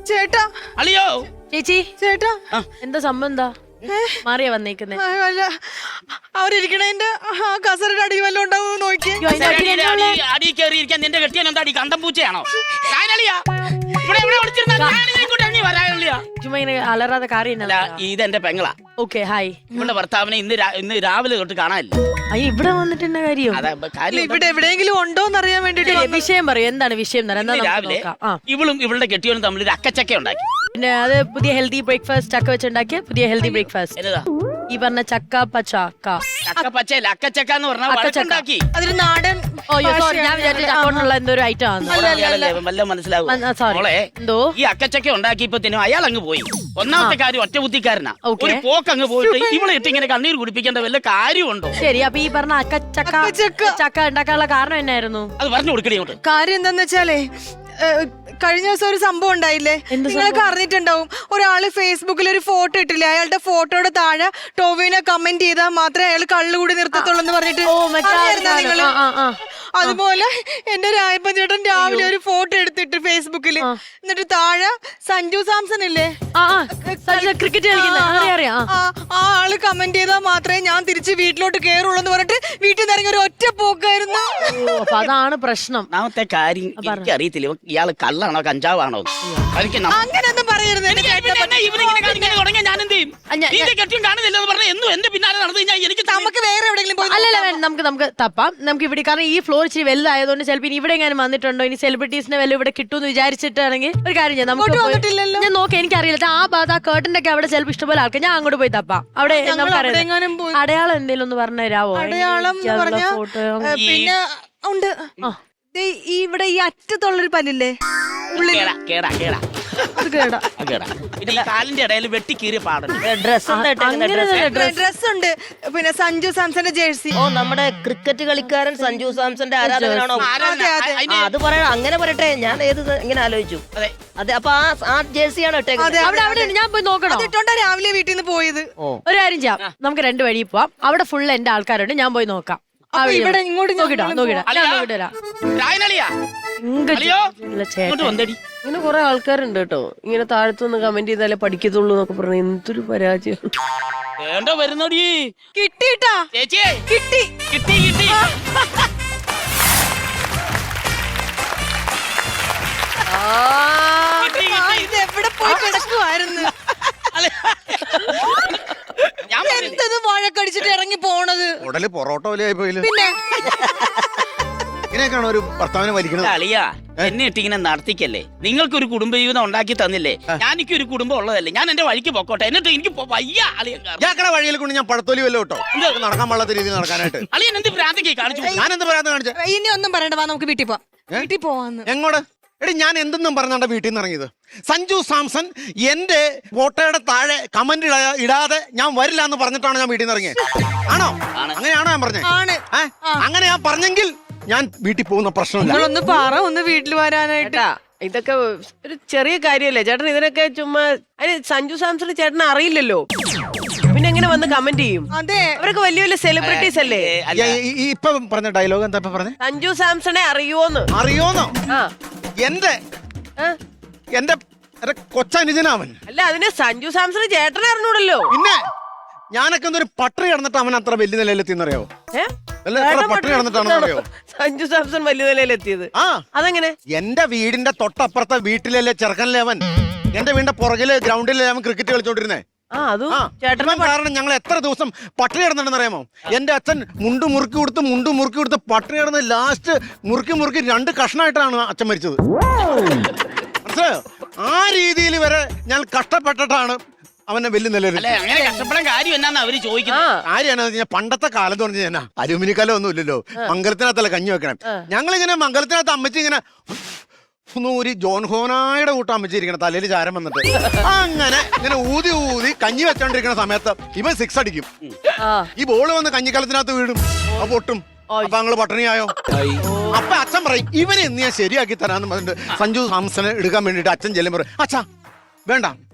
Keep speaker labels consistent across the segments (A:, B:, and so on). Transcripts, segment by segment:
A: ചേട്ടാ
B: അളിയോ
C: ചേച്ചി
A: ചേട്ടാ
C: എന്താ സംഭവം എന്താ മാറിയാ വന്നേക്കുന്നേ?
A: അവരിക്കണേന്റെ കസറിന്റെ അടി വല്ലതും ഉണ്ടാവും നോക്കി.
B: അടി കയറിയിരിക്കാൻ നിന്റെ കെട്ടിയാൻ എന്താ അടി കണ്ടം പൂച്ചയാണോ?
C: ചുമ്മാ ഇങ്ങനെ അലറാതെ കാര്യം
B: ഇതെന്റെ പെങ്ങളാ.
C: Okay hi.
B: ഇവളുടെ ഭർത്താവിനെ ഇന്ന് രാവിലെ തൊട്ട് കാണാനില്ല.
C: അയ്യോ ഇവിടെ വന്നിട്ട് എന്നെ കാര്യം?
A: ഇവിടെ എവിടെയെങ്കിലും ഉണ്ടോന്ന് അറിയാൻ വേണ്ടിട്ട്
C: വിഷയം പറയൂ. എന്താണ് വിഷയം?
B: രാവിലെ ഇവളും ഇവളുടെ കെട്ടിയവനും തമ്മിൽ ഒരു അക്കച്ചക്ക ഉണ്ടാക്കി.
C: പിന്നെ അത് പുതിയ ഹെൽത്തി ബ്രേക്ക്ഫാസ്റ്റ് ചക്ക വെച്ചുണ്ടാക്കിയ പുതിയ ഹെൽത്തി ബ്രേക്ക്ഫാസ്റ്റ്. ഈ പറഞ്ഞ ചക്ക പച്ചക്ക
B: പച്ചല്ല അക്കച്ചക്ക എന്ന് പറഞ്ഞാൽ
A: അതൊരു നാടൻ.
C: ഞാൻ വിചാരിച്ച ചക്കോണ്ടുള്ള എന്തോ ഒരു ഐറ്റം ആണ്.
B: മനസ്സിലാവും.
C: എന്തോ
B: ഈ അക്കച്ചക്ക ഉണ്ടാക്കിയപ്പോഴത്തേനും അയാൾ അങ്ങ് പോയി. ഒന്നാമത്തെ കാര്യം ഒറ്റ ബുദ്ധിക്കാരനാ. ഒരു പോക്ക് അങ്ങ് പോയിട്ട് ഇവളെ ഇട്ട് ഇങ്ങനെ കണ്ണീർ കുടിപ്പിക്കേണ്ട വല്ല കാര്യമുണ്ടോ?
C: ശരി, അപ്പൊ ഈ പറഞ്ഞ ചക്ക ഉണ്ടാക്കാനുള്ള കാരണം എന്നായിരുന്നു?
B: അത് പറഞ്ഞു കൊടുക്കണേ.
A: കാര്യം എന്താന്ന് വെച്ചാലേ കഴിഞ്ഞ ദിവസം ഒരു സംഭവം ഉണ്ടായില്ലേ, നിങ്ങൾക്ക് അറിഞ്ഞിട്ടുണ്ടാവും. ഒരാള് ഫേസ്ബുക്കിൽ ഒരു ഫോട്ടോ ഇട്ടില്ലേ, അയാളുടെ ഫോട്ടോയുടെ താഴെ ടോവിനെ കമന്റ് ചെയ്താൽ മാത്രമേ അയാൾ കള്ളുകൂടി നിർത്തത്തുള്ളൂ എന്ന് പറഞ്ഞിട്ട്. അതുപോലെ എന്റെ രായപ്പൻ ചേട്ടൻ രാവിലെ ഒരു ഫോട്ടോ എടുത്തിട്ട് ഫേസ്ബുക്കിൽ, എന്നിട്ട് താഴെ സഞ്ജു സാംസൺ ഇല്ലേ
C: ക്രിക്കറ്റ്
A: ആ ആള് കമന്റ് ചെയ്താൽ മാത്രമേ ഞാൻ തിരിച്ച് വീട്ടിലോട്ട് കേറുള്ളൂ എന്ന് പറഞ്ഞിട്ട് വീട്ടിൽ നിന്ന് ഇറങ്ങി ഒരു ഒറ്റ പോക്കായിരുന്നു.
C: അതാണ് പ്രശ്നം.
B: ഒന്നാമത്തെ കാര്യം എനിക്കറിയത്തില്ല ഇയാള് കള്ളാണോ കഞ്ചാവാണോ.
A: അങ്ങനെയൊന്നും പറയരുത്. നമുക്ക് വേറെ എവിടെയെങ്കിലും
C: അല്ലല്ല നമുക്ക് തപ്പാം. നമുക്ക് ഇവിടെ കാരണം ഈ ഫ്ലോർ ഇച്ചിരി വലുതായതുകൊണ്ട് ചിലപ്പോൾ ഇവിടെ എങ്ങനെ വന്നിട്ടുണ്ടോ, ഇനി സെലിബ്രിറ്റീസിന്റെ വല്ല ഇവിടെ കിട്ടുമെന്ന് വിചാരിച്ചിട്ടാണെങ്കിൽ ഒരു കാര്യം ചെയ്യാം. നമുക്ക് ഞാൻ നോക്കി എനിക്കറിയില്ല ആ ഭാഗത്ത് ആ കേട്ടന്റെ ഒക്കെ അവിടെ ചിലപ്പോൾ ഇഷ്ടംപോലെ ആൾക്കാർ. ഞാൻ അങ്ങോട്ട് പോയി തപ്പാം. അവിടെ അടയാളം എന്തെങ്കിലും ഒന്ന് പറഞ്ഞു തരാവോ?
A: അടയാളം പിന്നെ ഉണ്ട്. ഇവിടെ ഈ അറ്റത്തുള്ളൊരു പല്ലില്ലേ
B: കാലിന്റെ ഇടയിൽ വെട്ടിക്കീറിയ പാടുണ്ട്.
A: ഡ്രസ് ഉണ്ട്. പിന്നെ സഞ്ജു സാംസന്റെ ജേഴ്സി.
D: ഓ നമ്മുടെ ക്രിക്കറ്റ് കളിക്കാരൻ സഞ്ജു സാംസന്റെ ആരാധകനാണോ? അത് പറയണം. അങ്ങനെ പറയട്ടെ. ഞാൻ ഏത് ഇങ്ങനെ ആലോചിച്ചു. അതെ, അപ്പൊ ആ ജേഴ്സിയാണോ ഇട്ടേക്കുന്നത്?
C: ഞാൻ പോയി നോക്കണം.
A: ഇട്ടോണ്ടാ രാവിലെ വീട്ടിൽ നിന്ന് പോയത്.
C: ഒരു കാര്യം ചെയ്യാം, നമുക്ക് 2 വഴി പോവാം. അവിടെ ഫുൾ എന്റെ ആൾക്കാരുണ്ട്. ഞാൻ പോയി നോക്കാം.
A: ഇവിടെ ഇങ്ങോട്ട്
D: ഇങ്ങനെ കുറെ ആൾക്കാരുണ്ട് കേട്ടോ. ഇങ്ങനെ താഴത്തുനിന്ന് കമന്റ് ചെയ്താലേ പഠിക്കത്തുള്ളൂ എന്നൊക്കെ പറഞ്ഞു. എന്തൊരു പരാജയം.
B: വരുന്നോടി
A: കിട്ടിട്ടാ
B: ചേച്ചി.
A: കിട്ടി
B: കിട്ടി കിട്ടി.
A: ഇത് എവിടെ പോയി കിടക്കുവായിരുന്നു? എന്തത് വഴക്കടിച്ചിട്ട് ഇറങ്ങി പോണത്?
E: ഉടല് പൊറോട്ട പോലെയായി പോയില്ല.
A: പിന്നെ
E: ഇങ്ങനെയൊക്കെയാണ് ഒരു ഭർത്താവിനെ വലിക്കുന്നത്.
B: അളിയാ എന്നെ ഇട്ടിങ്ങനെ നടത്തിക്കല്ലേ. നിങ്ങൾക്കൊരു കുടുംബജീവിതം ഉണ്ടാക്കി തന്നില്ലേ, ഞാനിക്കൊരു കുടുംബം ഉള്ളതല്ലേ. ഞാൻ എന്റെ വഴിക്ക് പൊക്കോട്ടെ. എന്നിട്ട് എനിക്ക് വയ്യ
E: ഞാക്കടെ വഴിയിൽ കൊണ്ട് ഞാൻ പഴത്തോലി വല്ലോ കേട്ടോ നടക്കാൻ പാടാത്ത രീതിയിൽ നടക്കാനായിട്ട്.
B: അളിയൻ എന്ത് ഭ്രാന്തൊക്കെ കാണിച്ചു?
E: ഞാൻ എന്ത് ഭ്രാന്ത് കാണിച്ചു?
A: ഇനി ഒന്നും പറയണ്ട, നമുക്ക് വീട്ടിൽ പോവാം. വീട്ടിൽ പോവാന്ന്
E: എങ്ങോട്ട്? എടി ഞാൻ എന്തെന്നും പറഞ്ഞാണ്ട വീട്ടിൽ നിന്ന് ഇറങ്ങിയത്. സഞ്ജു സാംസൺ എന്റെ ഫോട്ടോയുടെ താഴെ കമന്റ് ഇടാതെ ഞാൻ വരില്ല എന്ന് പറഞ്ഞിട്ടാണ് ഞാൻ വീട്ടിൽ നിന്ന് ഇറങ്ങിയത്. ആണോ? അങ്ങനെയാണോ ഞാൻ പറഞ്ഞത്? അങ്ങനെ ഞാൻ പറഞ്ഞെങ്കിൽ ഞാൻ വീട്ടിൽ പോകുന്ന പ്രശ്നമില്ല.
A: ഒന്ന് പറ, ഒന്ന് വീട്ടിൽ വരാനായിട്ട്.
D: ഇതൊക്കെ ഒരു ചെറിയ കാര്യമല്ലേ ചേട്ടൻ? ഇതിനൊക്കെ ചുമ്മാ സഞ്ജു സാംസൺ ചേട്ടനെ അറിയില്ലല്ലോ, പിന്നെ എങ്ങനെ വന്ന് കമന്റ് ചെയ്യും?
A: അതെ,
D: അവരൊക്കെ വലിയ വലിയ സെലിബ്രിറ്റീസ് അല്ലേ.
E: ഇപ്പൊ പറഞ്ഞ ഡയലോഗ് എന്താ പറഞ്ഞേ?
D: സഞ്ജു സാംസണെ അറിയോന്ന്.
E: അറിയോന്നോ? എന്റെ കൊച്ചനുജനാവൻ.
D: അല്ല, അതിന് സഞ്ജു സാംസണ് ചേട്ടനെ അറിഞ്ഞൂടല്ലോ.
E: പിന്നെ ഞാനൊക്കെ ഒരു പട്ടറി കിടന്നിട്ട് അവൻ അത്ര വലിയ നിലയിലെത്തിന്നറിയോ? പട്ടറി കിടന്നിട്ടാണെന്നറിയോ
D: സഞ്ജു സാംസൺ വലിയ നിലയിലെത്തിയത്? അതെങ്ങനെ?
E: എന്റെ വീടിന്റെ തൊട്ടപ്പുറത്തെ വീട്ടിലല്ലേ ചെറുക്കനല്ലേ അവൻ. എന്റെ വീടിന്റെ പുറകില് ഗ്രൗണ്ടിലല്ലേ അവൻ ക്രിക്കറ്റ് കളിച്ചോണ്ടിരുന്നേ. കാരണം ഞങ്ങൾ എത്ര ദിവസം പട്ടിണി കിടന്നിട്ടുണ്ടെന്ന് അറിയാമോ? എന്റെ അച്ഛൻ മുണ്ട് മുറുക്കി കൊടുത്ത് പട്ടിണി കിടന്ന് ലാസ്റ്റ് മുറുക്കി 2 കഷ്ണമായിട്ടാണ് അച്ഛൻ മരിച്ചത്. മനസ്സിലായോ? ആ രീതിയിൽ വരെ ഞാൻ കഷ്ടപ്പെട്ടിട്ടാണ് അവനെ വലിയ നിലയിൽ. കാര്യമാണ് പണ്ടത്തെ കാലം എന്ന് പറഞ്ഞു കഴിഞ്ഞാൽ അലുമിനിക്കലം ഒന്നും ഇല്ലല്ലോ. മംഗലത്തിനകത്തല്ല കഞ്ഞി വെക്കണം. ഞങ്ങളിങ്ങനെ മംഗലത്തിനകത്ത് അമ്മച്ചി ഇങ്ങനെ ഒരു ജോൺ ഹോനായുടെ കൂട്ടം അമ്മച്ചിരിക്കണം, തലയിൽ ചാരം വന്നിട്ട് അങ്ങനെ ഇങ്ങനെ ഊതി കഞ്ഞി വെച്ചോണ്ടിരിക്കുന്ന സമയത്ത് ഇവൻ 6 അടിക്കും. ഈ ബോള് വന്ന് കഞ്ഞിക്കലത്തിനകത്ത് വീടും, അപ്പൊ പൊട്ടും. അപ്പൊ ഞങ്ങള് പട്ടിണിയായോ? അപ്പൊ അച്ഛൻ പറയും ഇവനെ എന്ന് ഞാൻ ശരിയാക്കി തരാന്ന് പറഞ്ഞിട്ട് സഞ്ജു സാംസനെ എടുക്കാൻ വേണ്ടിട്ട് അച്ഛൻ ചെല്ലും പറയും, അച്ഛാ വേണ്ട,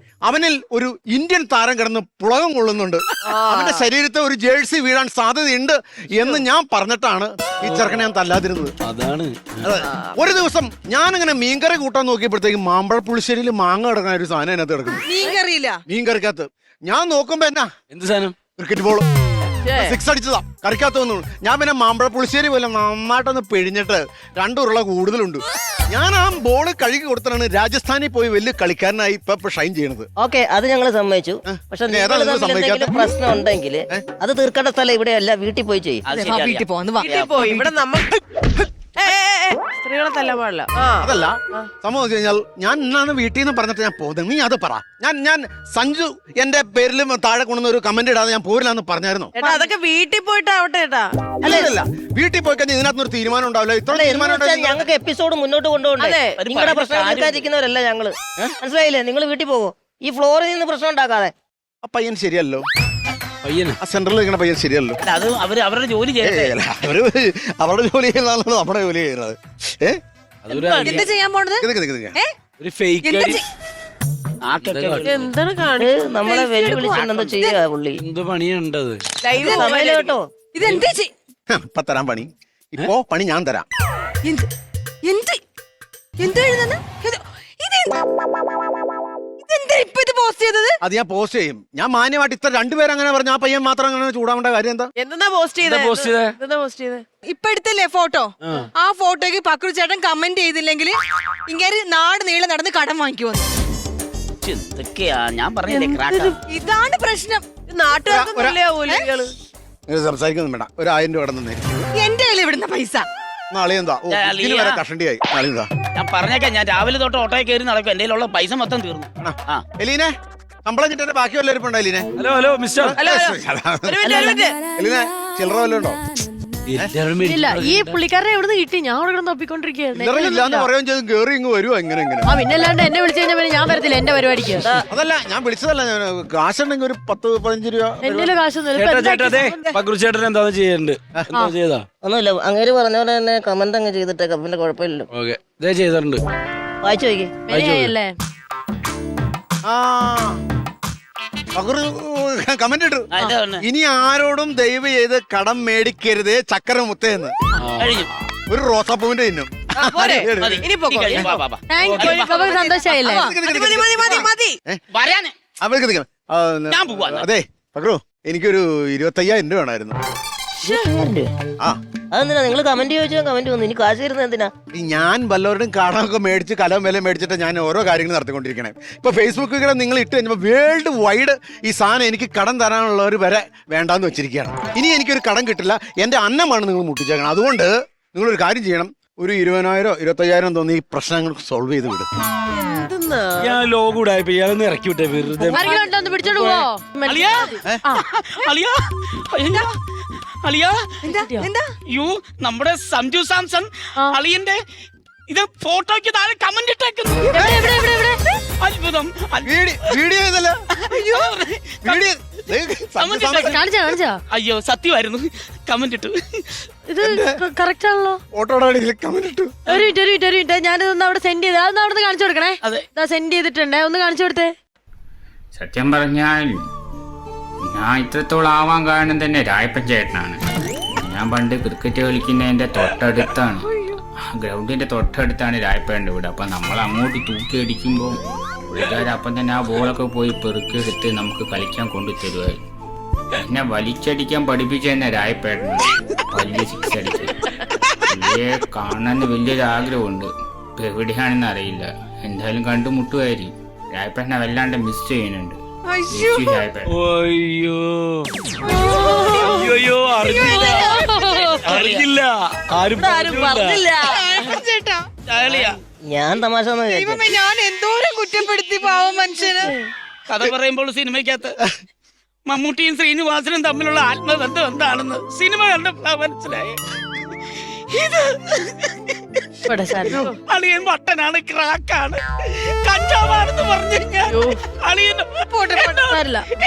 E: അവനിൽ ഒരു ഇന്ത്യൻ താരം കിടന്ന് പുളകം കൊള്ളുന്നുണ്ട്, അവന്റെ ശരീരത്തെ ഒരു ജേഴ്സി വീഴാൻ സാധ്യതയുണ്ട് എന്ന് ഞാൻ പറഞ്ഞിട്ടാണ് ഈ ചെറുക്കനെ ഞാൻ തല്ലാതിരുന്നത്.
F: അതാണ്.
E: അതെ. ഒരു ദിവസം ഞാനിങ്ങനെ മീൻകറി കൂട്ടാൻ നോക്കിയപ്പോഴത്തേക്കും മാമ്പഴ പുളിശ്ശേരിയിൽ മാങ്ങ കിടക്കുന്ന ഒരു സാധനം അതിനകത്ത് കിടക്കുന്നു. മീൻകറിക്കകത്ത് ഞാൻ നോക്കുമ്പോ എന്നാ
F: എന്ത് സാധനം?
E: ക്രിക്കറ്റ് ബോൾ 6 അടിച്ചതാ, കറിക്കകത്ത് വന്നു. ഞാൻ പിന്നെ മാമ്പഴ പുളിശ്ശേരി പോലെ നന്നായിട്ടൊന്ന് പിഴിഞ്ഞിട്ട് 2 ഉരുള കൂടുതലുണ്ട്. ഞാൻ ആ ബോള് കഴുകി കൊടുത്തിട്ടാണ് രാജസ്ഥാനിൽ പോയി വലിയ കളിക്കാരനായി ഇപ്പൊ ഷൈൻ ചെയ്യണത്.
D: ഓക്കെ, അത് ഞങ്ങൾ സമ്മതിച്ചു. പക്ഷെ എന്തെങ്കിലും പ്രശ്നം ഉണ്ടെങ്കിൽ അത് തീർക്കേണ്ട സ്ഥലം ഇവിടെ അല്ല, വീട്ടിൽ പോയി ചെയ്യും.
A: വീട്ടിൽ പോവാന്ന്
G: ഇവിടെ നമ്മൾ സ്ത്രീകളെ തല്ല പാടില്ല.
E: അതല്ല സംഭവം വെച്ച് കഴിഞ്ഞാൽ ഞാൻ ഇന്നാണ് വീട്ടിൽ നിന്ന് പറഞ്ഞിട്ട് ഞാൻ പോകുന്നത്. നീ അത് പറ. ഞാൻ സഞ്ജു എന്റെ പേരിലും താഴെ കൊണ്ടുവന്ന ഒരു കമന്റ് ഇടാതെ ഞാൻ പോരില്ലാന്ന് പറഞ്ഞായിരുന്നു.
G: ഏട്ടാ അതൊക്കെ വീട്ടിൽ പോയിട്ടാവട്ടെ ഏട്ടാ.
E: അല്ല വീട്ടിൽ പോയി കഴിഞ്ഞാൽ ഇതിനകത്തൊരു തീരുമാനം ഉണ്ടാവില്ല. ഇത്ര തീരുമാനം
D: ഞങ്ങൾക്ക് എപ്പിസോഡ് മുന്നോട്ട് കൊണ്ടുപോകണ്ടേ? നിങ്ങളുടെ പ്രശ്നം തീർക്കാതിരിക്കുന്നവരല്ല ഞങ്ങള്, മനസ്സിലായില്ലേ? നിങ്ങൾ വീട്ടിൽ പോകും, ഈ ഫ്ലോറിൽ നിന്ന് പ്രശ്നം ഉണ്ടാക്കാതെ.
E: ആ പയ്യൻ ശരിയല്ലോ,
F: പയ്യന്
E: ആ സെന്ററിൽ നിൽക്കുന്ന പയ്യൻ ശരിയല്ലോ.
B: അത് അവരുടെ ജോലി ചെയ്യട്ടെ.
E: അവര് അവരുടെ ജോലി ചെയ്യുന്നതാണല്ലോ നമ്മുടെ ജോലി ചെയ്യുന്നത്.
F: അതൊരു
A: എന്താ ചെയ്യാൻ പോണത്?
F: ഒരു ഫേക്ക്
G: എന്താണ് കാണി
D: നമ്മളെ വെല്ലുവിളിച്ചിട്ടുണ്ടെന്ന് ചെയ്യാ പുള്ളി.
F: എന്ത് പണിയുണ്ടത്?
D: സമയം കേട്ടോ.
A: ഇതെന്താ
E: ഇപ്പൊ തരാൻ പണി, ഇപ്പോ പണി ഞാൻ തരാം.
A: എന്താ എഴുതുന്നത്? ഇതെന്താ ഇപ്പൊ ഇത് പോസ്റ്റ് ചെയ്തത്?
E: അത് ഞാൻ പോസ്റ്റ് ചെയ്യും. ഞാൻ മാന്യമായിട്ട് ഇത്ര രണ്ടുപേരും അങ്ങനെ പറഞ്ഞു, ആ പയ്യൻ മാത്രം അങ്ങനെ ചൂടാവേണ്ട കാര്യം എന്താ?
G: എന്താ പോസ്റ്റ് ചെയ്തേ?
A: ഇപ്പൊ എടുത്തല്ലേ ഫോട്ടോ? ആ ഫോട്ടോയ്ക്ക് പക്രു ചേട്ടൻ കമന്റ് ചെയ്തില്ലെങ്കിൽ ഇങ്ങനെ നാട് നീളെ നടന്ന് കടം വാങ്ങിക്കുവന്നു.
B: എന്തൊക്കെയാ ഞാൻ പറഞ്ഞില്ലേ ക്രാക്ക.
A: ഇതാണ് പ്രശ്നം.
G: നാട്ടുകാർക്ക്
E: സംസാരിക്കൊന്നും വേണ്ട. ഒരു 1000 രൂപ കിടന്നേ
A: എന്റെ കയ്യിൽ ഇവിടുന്ന പൈസ.
E: നാളെ എന്താ വരെ കഷണ്ടിയായി. നാളെ എന്താ
B: ഞാൻ പറഞ്ഞേക്കാം, ഞാൻ രാവിലെ തൊട്ട് ഓട്ടോയിൽ കയറി നടക്കും, എന്റെ കയ്യിലുള്ള പൈസ മൊത്തം തീർന്നു. ആ
E: എലീനെ ശമ്പളം കിട്ടാൻ ബാക്കി വല്ല ഇരിപ്പുണ്ടോ എലീനെ?
F: Hello mister.
E: എലീനെ ചില്ലറ വല്ലതും ഉണ്ടോ?
C: ഇല്ല, ഈ പുള്ളിക്കാരനെ എവിടുന്ന് കിട്ടി? ഞാൻ അവിടെ കിടന്ന് തപ്പിക്കൊണ്ടിരിക്കുകയായിരുന്നു.
E: ചില്ലറ ഇല്ലാന്ന് പറയുകയും ചെയ്ത് കേറി ഇങ്ങ് വരുമോ? എങ്ങനെ
C: ആ പിന്നെ അല്ലാണ്ട് എന്നെ വിളിച്ചു കഴിഞ്ഞാൽ പിന്നെ ഞാൻ വരത്തില്ല എന്റെ പരിപാടിക്ക്.
E: അതല്ല ഞാൻ വിളിച്ചതല്ല, ഞാൻ കാശുണ്ടെങ്കിൽ ഒരു 10-15 രൂപ.
C: എന്റെ കാശൊന്നും
F: ചേട്ടൻ എന്താ ചെയ്യണ്ട്? എന്താ ചെയ്താ?
D: ഒന്നുമില്ല, അങ്ങേര് പറഞ്ഞ പോലെ തന്നെ കമന്റ് അങ്ങ് ചെയ്തിട്ടേക്കാം, പിന്നെ കുഴപ്പമില്ലല്ലോ.
F: ഓക്കെ, ഇതേ ചെയ്തിട്ടുണ്ട്.
D: വായിച്ചു നോക്കി.
C: അല്ലേ?
E: കമന്റ് ഇട്ടു, ഇനി ആരോടും ദയവ് ചെയ്ത് കടം മേടിക്കരുതേ ചക്കര മുത്തേന്ന്.
B: കഴിഞ്ഞു.
E: ഒരു റോസാപ്പൂവിന്റെ ചിഹ്നം.
G: ഇനി
C: സന്തോഷായില്ലേ?
B: വരാന് ഞാൻ പോവാ.
E: അതെ പക്രു, എനിക്കൊരു 25,000 രൂപ വേണമായിരുന്നു.
D: അതെന്തിനാ നിങ്ങൾ കമന്റ് ചോദിച്ചാൽ കമന്റ് വന്നു, ഇനി കാശ് തരുന്നത് എന്തിനാ?
E: ഞാൻ വല്ലവരുടെയും കടമൊക്കെ മേടിച്ച് കലം വില മേടിച്ചിട്ട് ഞാൻ ഓരോ കാര്യങ്ങൾ നടത്തിക്കൊണ്ടിരിക്കണേ. ഇപ്പൊ ഫേസ്ബുക്കിൽ നിങ്ങൾ ഇട്ട് കഴിഞ്ഞപ്പോൾ വേൾഡ് വൈഡ് ഈ സാധനം എനിക്ക് കടം തരാനുള്ളവർ വരെ വേണ്ടാന്ന് വെച്ചിരിക്കുകയാണ്. ഇനി എനിക്കൊരു കടം കിട്ടില്ല, എന്റെ അന്നമാണ് നിങ്ങൾ മുട്ടിച്ചേക്കണം. അതുകൊണ്ട് നിങ്ങളൊരു കാര്യം ചെയ്യണം, ഒരു 20,000 25,000 തോന്നി ഈ പ്രശ്നങ്ങൾ സോൾവ് ചെയ്ത് വിടും.
F: ഞാൻ ലോഗ് കൂടായപ്പോ ഇയാളൊന്ന് ഇറക്കി വിട്ടേ വെറുതെ.
C: പിടിച്ചോണ്ട് പോവോ?
B: യു നമ്മുടെ സഞ്ജു സാംസൺ അളിയന്റെ ഇത് ഫോട്ടോയ്ക്ക് താഴെ കമന്റ് ഇട്ടേക്കുന്നു. അത്ഭുതം.
E: വീഡിയോ ഇതല്ല,
B: അയ്യോ സത്യമായിരുന്നു, കമന്റ് ഇട്ടു.
C: ഇത് കറക്റ്റ് ആണല്ലോ.
E: കമന്റ് ഇട്ടു.
C: ഒരു മിനിറ്റ് ഞാനിതൊന്ന് അവിടെ സെൻഡ് ചെയ്ത് അതൊന്ന് അവിടെ കാണിച്ചു കൊടുക്കണേ. സെൻഡ് ചെയ്തിട്ടുണ്ട്, ഒന്ന് കാണിച്ചു കൊടുത്തേ.
H: സത്യം പറഞ്ഞാൽ ഞാൻ ഇത്രത്തോളം ആവാൻ കാരണം തന്നെ രായപ്പൻ ചേട്ടനാണ്. ഞാൻ പണ്ട് ക്രിക്കറ്റ് കളിക്കുന്നതിന്റെ തൊട്ടടുത്താണ്, ഗ്രൗണ്ടിന്റെ തൊട്ടടുത്താണ് രായപ്പേൻ്റെ വീട്. അപ്പം നമ്മൾ അങ്ങോട്ട് തൂക്കി അടിക്കുമ്പോൾ പുള്ളിക്കാരൻ അപ്പം തന്നെ ആ ബോളൊക്കെ പോയി പെറുക്കിയെടുത്ത് നമുക്ക് കളിക്കാൻ കൊണ്ടുതരുവായി. എന്നെ വലിച്ചടിക്കാൻ പഠിപ്പിച്ച തന്നെ രായപ്പേട്ടന് വലിയ 6 അടിച്ച്. പുള്ളിയെ കാണാൻ വലിയൊരു ആഗ്രഹമുണ്ട്, ഇപ്പം എവിടെയാണെന്ന് അറിയില്ല. എന്തായാലും കണ്ടുമുട്ടുമായിരിക്കും. രായപ്പേട്ടനെ വല്ലാണ്ട് മിസ് ചെയ്യുന്നുണ്ട്.
F: അറിയില്ല, ആരും
G: പറഞ്ഞില്ല.
D: ഞാൻ തമാശ
A: ഞാൻ എന്തോരം കുറ്റപ്പെടുത്തി പാവം മനുഷ്യന്.
B: കഥ പറയുമ്പോൾ സിനിമയ്ക്കകത്ത് മമ്മൂട്ടിയും ശ്രീനിവാസനും തമ്മിലുള്ള ആത്മബന്ധം എന്താണെന്ന് സിനിമ കണ്ടപ്പോഴാ മനസ്സിലായി. ഇത് അളിയൻ വട്ടനാണ്, ക്രാക്കാണ്, കഞ്ചാവാണെന്ന് പറഞ്ഞു കഴിഞ്ഞാൽ അളിയൻ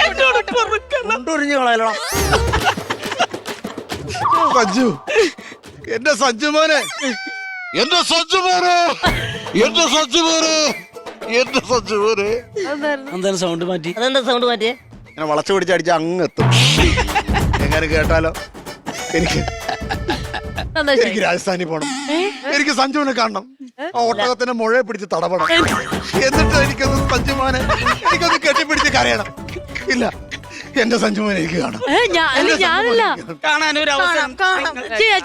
B: എന്നോട് പൊറുക്കണം.
E: സഞ്ജു, എന്റെ സഞ്ജുമോനെ, എന്റെ സഞ്ജുമോനെ, എന്റെ സഞ്ജുമോനെ, എന്റെ സഞ്ജുവിനെ
F: എന്താണ് സൗണ്ട് മാറ്റി?
D: അതെന്താ സൗണ്ട് മാറ്റിയേ?
E: ഇങ്ങനെ വളച്ചു പിടിച്ച് അടിച്ച് അങ്ങ് എത്തും. എങ്ങനെ കേട്ടാലോ? എനിക്ക് എനിക്ക് രാജസ്ഥാനിൽ പോണം. എനിക്ക് സഞ്ജുവിനെ കാണണം. ആ ഒട്ടകത്തിന്റെ മുഴയെ പിടിച്ച് തടവണം. എന്നിട്ട് എനിക്കൊന്ന് സഞ്ജുമാനെ എനിക്കൊന്ന് കെട്ടിപ്പിടിച്ച് കരയണം. ഇല്ല, എന്റെ സഞ്ജുമാനെ എനിക്ക് കാണാം.
C: ഞാനില്ല.
B: കാണാനൊരു അവസരം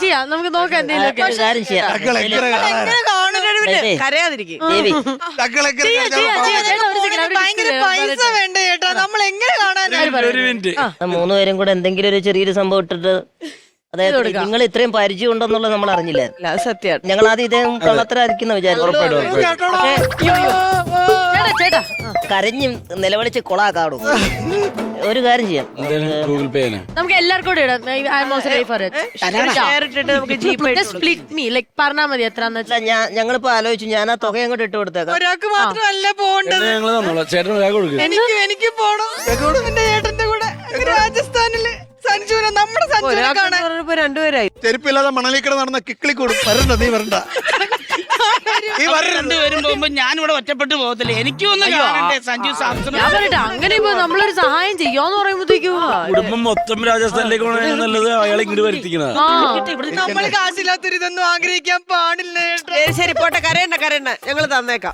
C: ചെയ്യാം നമുക്ക് നോക്കാം എന്തെങ്കിലും
D: ഒരു കാര്യം ചെയ്യാം.
E: ഞങ്ങൾ എങ്ങനെ കാണാനാ?
G: കരയാതിരിക്കും.
D: ദേവി
E: ഞങ്ങൾ എങ്ങനെ കാണാനാ?
A: ഭയങ്കര പൈസ വേണ്ട ചേട്ടാ, നമ്മൾ എങ്ങനെ കാണാനാ?
F: ഒരു മിനിറ്റ്.
D: മൂന്നുപേരും കൂടെ എന്തെങ്കിലും ഒരു ചെറിയൊരു സംഭവം ഇട്ടിട്ട്, അതായത് നിങ്ങൾ ഇത്രയും പരിചയം ഉണ്ടെന്നുള്ളത് നമ്മൾ അറിഞ്ഞില്ല.
G: അത് സത്യമാണ്.
D: ഞങ്ങൾ ആദ്യം ഇദ്ദേഹം കള്ളത്തരായിരിക്കുന്ന വിചാരിച്ചു.
C: ചേട്ടാ
D: കരഞ്ഞും നിലവിളിച്ച് കൊളാക്കാടും. ഒരു കാര്യം ചെയ്യാം,
F: ഗൂഗിൾ പേ
C: നമുക്ക് എല്ലാവർക്കും കൂടെ ഇടാം. I am also ready for it.
G: Share ഇട്ടിട്ട് നമുക്ക് jeep
C: Just split me, like പറഞ്ഞാ മതി എത്രന്ന് വെച്ചാൽ.
D: ഞങ്ങളിപ്പോ ആലോചിച്ചു, ഞാൻ ആ തുക അങ്ങോട്ട് ഇട്ട് കൊടുത്തേക്കാം.
A: ഒരാൾക്ക് മാത്രമല്ല പോണ്ടത്.
F: ഞങ്ങൾ തന്നോളാം. ചേട്ടൻ ഒരാൾ കൊടുക്കുക.
A: എനിക്ക് പോണം എന്റെ ചേട്ടന്റെ കൂടെ രാജസ്ഥാനില് സഞ്ജുവിനെ, നമ്മുടെ സഞ്ജുവിനെ കാണാൻ.
G: രണ്ടുപേരായി.
E: ചെരുപ്പില്ലാതെ മണലിക്കട നടന്ന കിക്കിളി കൂടും. വരണ്ട, നീ വരണ്ട.
B: രണ്ടുപേരും പോകുമ്പോ ഞാനിവിടെ ഒറ്റപ്പെട്ടു പോകത്തില്ല. എനിക്കും ഒന്ന് കാണണ്ടേ സഞ്ജു സാംസൺ.
C: ഞാൻ പറയട്ടെ, അങ്ങനെ ഇപ്പൊ നമ്മളൊരു സഹായം ചെയ്യാന്ന് പറയുമ്പോഴത്തേക്കും
F: കുടുംബം മൊത്തം രാജസ്ഥാനിലേക്ക് പോകണേ നല്ലത് അയാളെ ഇങ്ങോട്ട് വരുത്തിക്കണ.
A: നമ്മൾ കാശില്ലാത്തൊരു ഇതൊന്നും ആഗ്രഹിക്കാൻ പാടില്ല ചേട്ടാ.
G: ശരി പോട്ടെ, കരയണ്ട ഞങ്ങൾ തന്നേക്കാം.